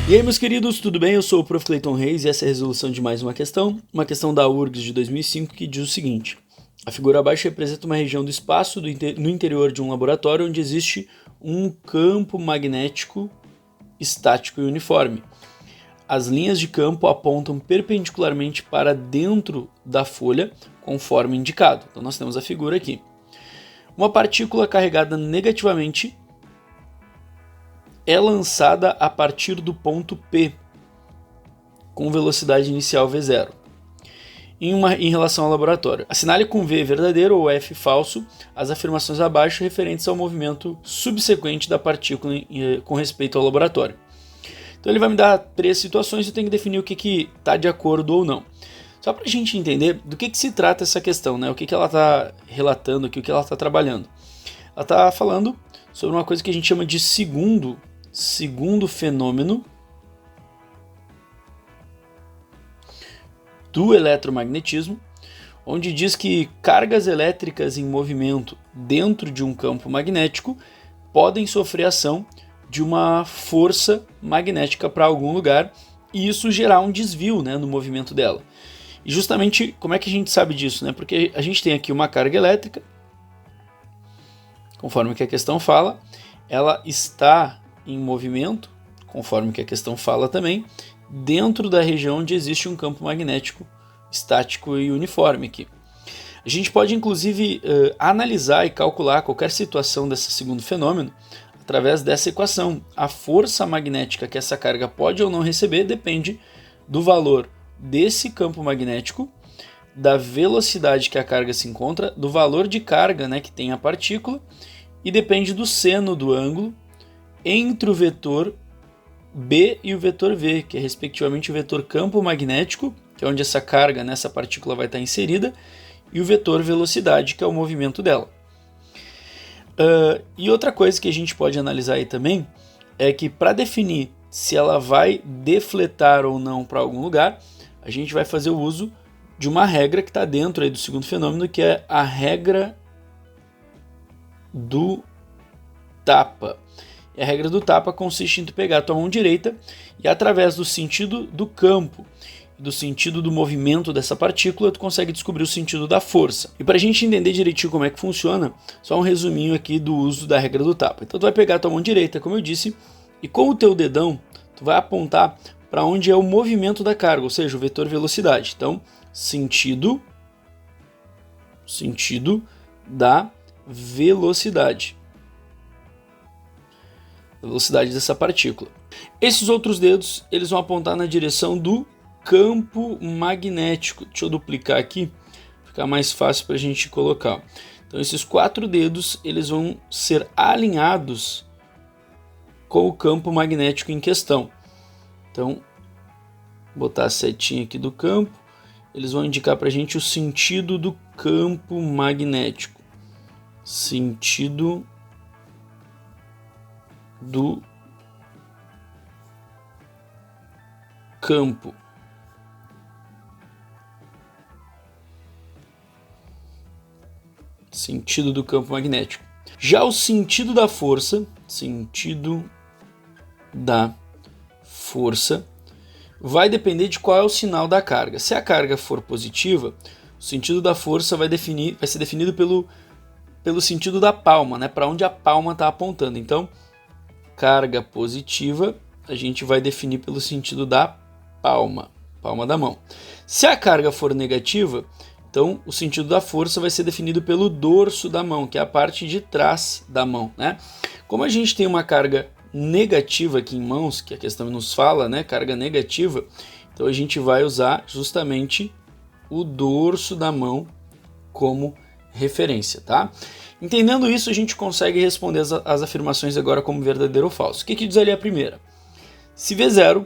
E aí, meus queridos, tudo bem? Eu sou o Prof. Clayton Reis e essa é a resolução de mais uma questão da URGS de 2005 que diz o seguinte: a figura abaixo representa uma região do espaço no interior de um laboratório onde existe um campo magnético estático e uniforme. As linhas de campo apontam perpendicularmente para dentro da folha, conforme indicado. Então nós temos a figura aqui. Uma partícula carregada negativamente é lançada a partir do ponto P, com velocidade inicial V0, em relação ao laboratório. Assinale com V verdadeiro ou F falso as afirmações abaixo referentes ao movimento subsequente da partícula com respeito ao laboratório. Então ele vai me dar 3 situações e eu tenho que definir o que está de acordo ou não. Só para a gente entender do que se trata essa questão, né? O que ela está relatando aqui, o que ela está trabalhando. Ela está falando sobre uma coisa que a gente chama de segundo fenômeno do eletromagnetismo, onde diz que cargas elétricas em movimento dentro de um campo magnético podem sofrer ação de uma força magnética para algum lugar e isso gerar um desvio, né, no movimento dela. E justamente como é que a gente sabe disso, né? Porque a gente tem aqui uma carga elétrica, conforme que a questão fala, ela está em movimento, conforme que a questão fala também, dentro da região onde existe um campo magnético estático e uniforme aqui. A gente pode inclusive analisar e calcular qualquer situação desse segundo fenômeno através dessa equação. A força magnética que essa carga pode ou não receber depende do valor desse campo magnético, da velocidade que a carga se encontra, do valor de carga, né, que tem a partícula, e depende do seno do ângulo entre o vetor B e o vetor V, que é respectivamente o vetor campo magnético, que é onde essa carga nessa partícula vai estar inserida, e o vetor velocidade, que é o movimento dela. E outra coisa que a gente pode analisar aí também é que para definir se ela vai defletar ou não para algum lugar, a gente vai fazer o uso de uma regra que está dentro aí do segundo fenômeno, que é a regra do tapa. E a regra do tapa consiste em tu pegar a tua mão direita e através do sentido do campo, do sentido do movimento dessa partícula, tu consegue descobrir o sentido da força. E para a gente entender direitinho como é que funciona, só um resuminho aqui do uso da regra do tapa. Então tu vai pegar a tua mão direita, como eu disse, e com o teu dedão tu vai apontar para onde é o movimento da carga, ou seja, o vetor velocidade. Então, sentido da velocidade dessa partícula. Esses outros dedos, eles vão apontar na direção do campo magnético. Deixa eu duplicar aqui, ficar mais fácil para a gente colocar. Então esses 4 dedos, eles vão ser alinhados com o campo magnético em questão. Então, botar a setinha aqui do campo, eles vão indicar para a gente o sentido do campo magnético. Sentido do campo. Sentido do campo magnético. Já o sentido da força, vai depender de qual é o sinal da carga. Se a carga for positiva, o sentido da força vai ser definido pelo sentido da palma, né? Para onde a palma está apontando. Então, carga positiva, a gente vai definir pelo sentido da palma da mão. Se a carga for negativa, então o sentido da força vai ser definido pelo dorso da mão, que é a parte de trás da mão, né? Como a gente tem uma carga negativa aqui em mãos, que a questão nos fala, né? Carga negativa, então a gente vai usar justamente o dorso da mão como referência, tá? Entendendo isso, a gente consegue responder as afirmações agora como verdadeiro ou falso. O que diz ali a primeira? Se V0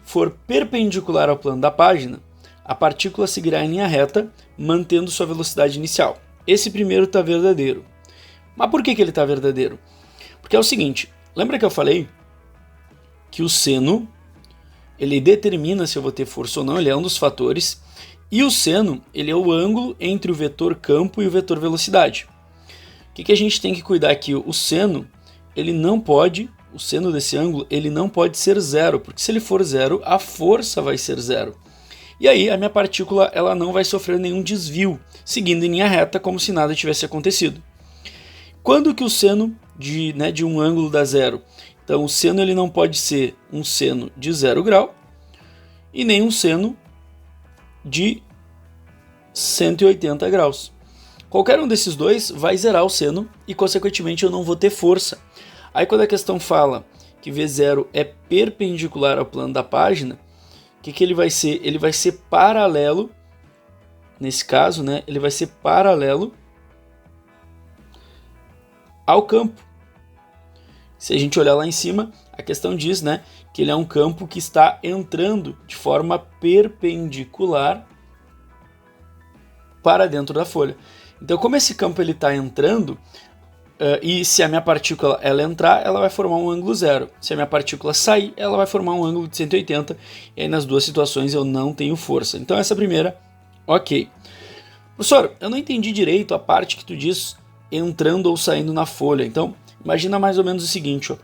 for perpendicular ao plano da página, a partícula seguirá em linha reta, mantendo sua velocidade inicial. Esse primeiro está verdadeiro. Mas por que ele está verdadeiro? Porque é o seguinte, lembra que eu falei que o seno, ele determina se eu vou ter força ou não, ele é um dos fatores, e o seno, ele é o ângulo entre o vetor campo e o vetor velocidade. O que a gente tem que cuidar aqui? O seno, ele não pode o seno desse ângulo, ele não pode ser zero, porque se ele for zero, a força vai ser zero. E aí a minha partícula ela não vai sofrer nenhum desvio, seguindo em linha reta como se nada tivesse acontecido. Quando que o seno de um ângulo dá zero? Então o seno ele não pode ser um seno de 0 grau e nem um seno de 180 graus. Qualquer um desses dois vai zerar o seno e consequentemente eu não vou ter força. Aí quando a questão fala que V0 é perpendicular ao plano da página, o que ele vai ser? Ele vai ser paralelo, nesse caso, né? Ele vai ser paralelo ao campo. Se a gente olhar lá em cima, a questão diz, né, que ele é um campo que está entrando de forma perpendicular para dentro da folha. Então, como esse campo ele está entrando, e se a minha partícula ela entrar, ela vai formar um ângulo zero. Se a minha partícula sair, ela vai formar um ângulo de 180. E aí nas duas situações eu não tenho força. Então essa primeira, ok. Professor, eu não entendi direito a parte que tu diz entrando ou saindo na folha. Então imagina mais ou menos o seguinte, ó.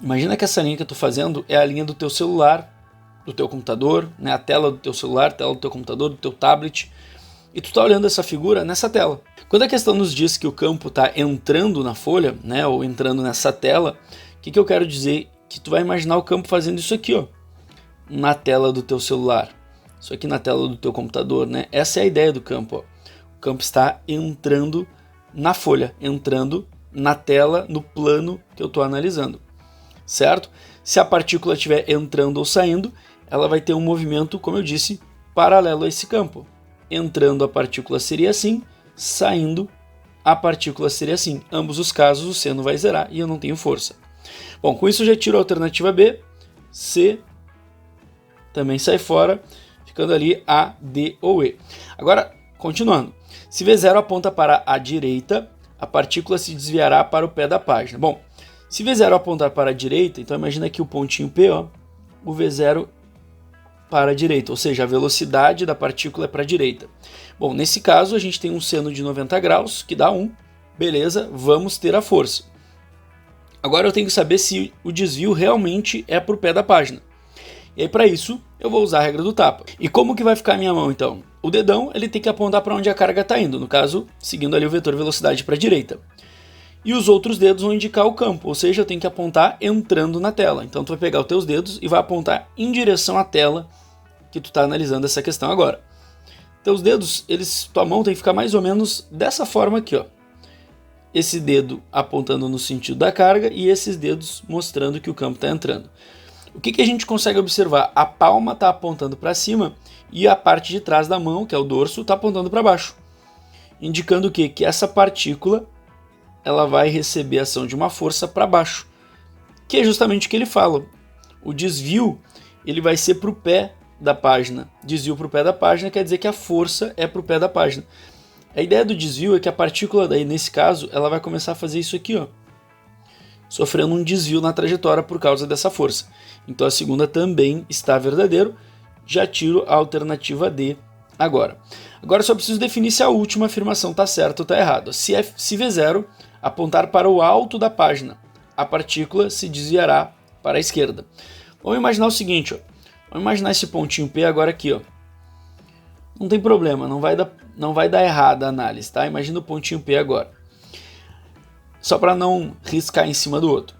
Imagina que essa linha que eu estou fazendo é a linha do teu celular, do teu computador, né? A tela do teu celular, a tela do teu computador, do teu tablet. E tu está olhando essa figura nessa tela. Quando a questão nos diz que o campo está entrando na folha, né, ou entrando nessa tela, o que eu quero dizer? Que tu vai imaginar o campo fazendo isso aqui, ó, na tela do teu celular. Isso aqui na tela do teu computador, né? Essa é a ideia do campo, ó. O campo está entrando na folha, entrando na tela, no plano que eu estou analisando, certo? Se a partícula estiver entrando ou saindo, ela vai ter um movimento, como eu disse, paralelo a esse campo. Entrando a partícula seria assim, saindo a partícula seria assim. Ambos os casos o seno vai zerar e eu não tenho força. Bom, com isso eu já tiro a alternativa B, C também sai fora, ficando ali A, D ou E. Agora, continuando. Se V0 aponta para a direita, a partícula se desviará para o pé da página. Bom, se V0 apontar para a direita, então imagina aqui o pontinho P, ó, o V0 para a direita, ou seja, a velocidade da partícula é para a direita. Bom, nesse caso a gente tem um seno de 90 graus, que dá 1, beleza, vamos ter a força. Agora eu tenho que saber se o desvio realmente é para o pé da página. E aí para isso eu vou usar a regra do tapa. E como que vai ficar a minha mão então? O dedão ele tem que apontar para onde a carga está indo, no caso, seguindo ali o vetor velocidade para a direita. E os outros dedos vão indicar o campo, ou seja, eu tenho que apontar entrando na tela. Então tu vai pegar os teus dedos e vai apontar em direção à tela que tu está analisando essa questão agora. Teus dedos, tua mão tem que ficar mais ou menos dessa forma aqui, ó. Esse dedo apontando no sentido da carga e esses dedos mostrando que o campo está entrando. O que a gente consegue observar? A palma está apontando para cima e a parte de trás da mão, que é o dorso, está apontando para baixo. Indicando o quê? Que essa partícula ela vai receber a ação de uma força para baixo, que é justamente o que ele fala. O desvio ele vai ser para o pé da página. Desvio para o pé da página quer dizer que a força é para o pé da página. A ideia do desvio é que a partícula, daí, nesse caso, ela vai começar a fazer isso aqui, ó, sofrendo um desvio na trajetória por causa dessa força. Então a segunda também está verdadeiro. Já tiro a alternativa D agora. Agora só preciso definir se a última afirmação está certa ou está errada. Se V0 apontar para o alto da página, a partícula se desviará para a esquerda. Vamos imaginar o seguinte, ó. Vamos imaginar esse pontinho P agora aqui, ó. Não tem problema, não vai dar errada a análise, tá? Imagina o pontinho P agora. Só para não riscar em cima do outro.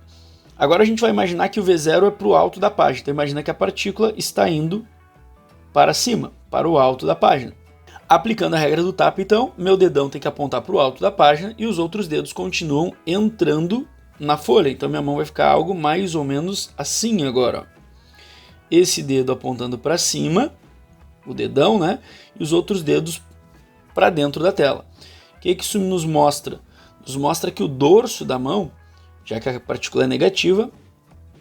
Agora a gente vai imaginar que o V0 é para o alto da página. Então imagina que a partícula está indo para cima, para o alto da página. Aplicando a regra do tapa, então, meu dedão tem que apontar para o alto da página e os outros dedos continuam entrando na folha. Então minha mão vai ficar algo mais ou menos assim agora, ó. Esse dedo apontando para cima, o dedão, né? E os outros dedos para dentro da tela. O que isso nos mostra? Nos mostra que o dorso da mão, já que a partícula é negativa,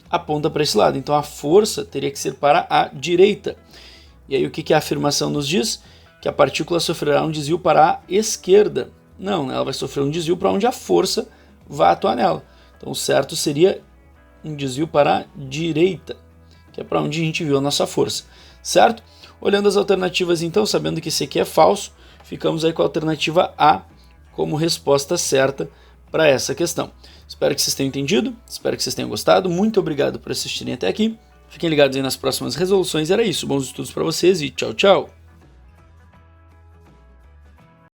aponta para esse lado. Então a força teria que ser para a direita. E aí o que a afirmação nos diz? Que a partícula sofrerá um desvio para a esquerda. Não, ela vai sofrer um desvio para onde a força vai atuar nela. Então o certo seria um desvio para a direita, que é para onde a gente viu a nossa força, certo? Olhando as alternativas então, sabendo que esse aqui é falso, ficamos aí com a alternativa A como resposta certa para essa questão. Espero que vocês tenham entendido, espero que vocês tenham gostado. Muito obrigado por assistirem até aqui. Fiquem ligados aí nas próximas resoluções. Era isso, bons estudos para vocês e tchau, tchau!